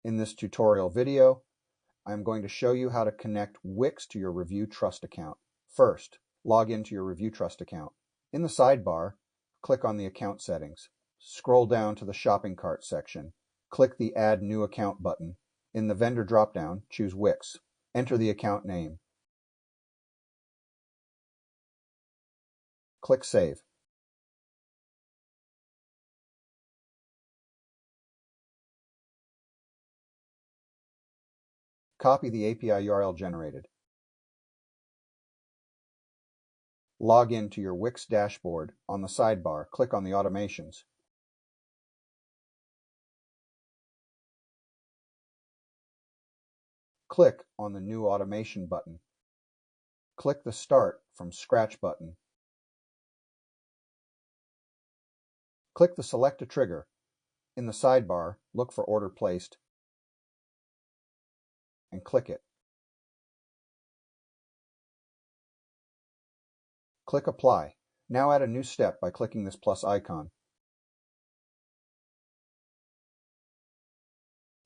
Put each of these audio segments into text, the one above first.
In this tutorial video, I'm going to show you how to connect Wix to your Review Trust account. First, log into your Review Trust account. In the sidebar, click on the account settings. Scroll down to the Shopping Cart section. Click the Add New Account button. In the vendor dropdown, choose Wix. Enter the account name. Click Save. Copy the API URL generated. Log in to your Wix dashboard. On the sidebar, click on the Automations. Click on the New Automation button. Click the Start from Scratch button. Click the Select a Trigger. In the sidebar, look for Order Placed and click it. Click Apply. Now add a new step by clicking this plus icon.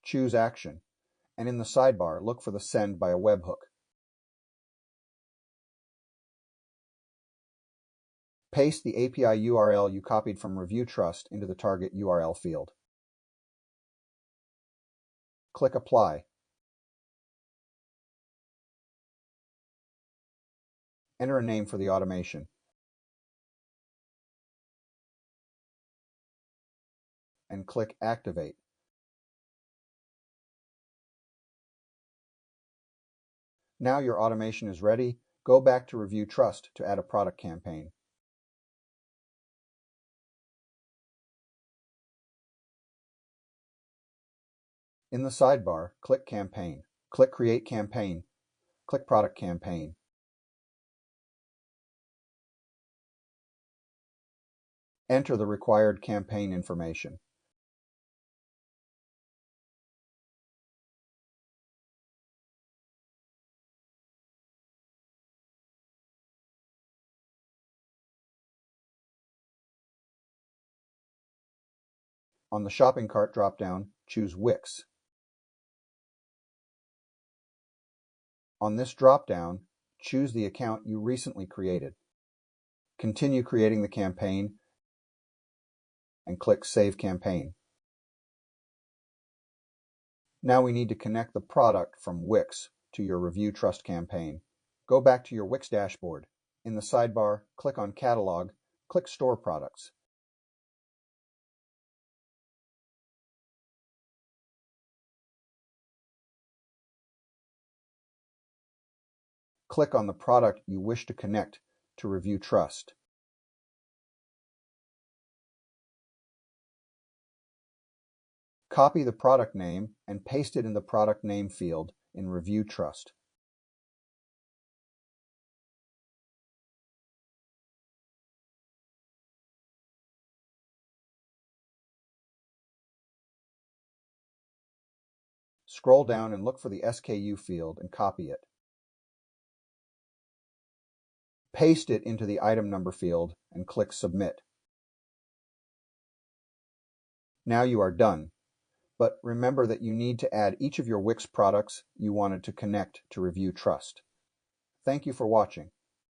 Choose Action, and in the sidebar, look for the Send by a webhook. Paste the API URL you copied from Review Trust into the target URL field. Click Apply. Enter a name for the automation. And click Activate. Now your automation is ready. Go back to Review Trust to add a product campaign. In the sidebar, click Campaign. Click Create Campaign. Click Product Campaign. Enter the required campaign information. On the Shopping Cart dropdown, choose Wix. On this dropdown, choose the account you recently created. Continue creating the campaign and click Save Campaign. Now we need to connect the product from Wix to your Review Trust campaign. Go back to your Wix dashboard. In the sidebar, click on Catalog, click Store Products. Click on the product you wish to connect to Review Trust. Copy the product name and paste it in the product name field in Review Trust. Scroll down and look for the SKU field and copy it. Paste it into the item number field and click Submit. Now you are done, but remember that you need to add each of your Wix products you wanted to connect to Review Trust. Thank you for watching.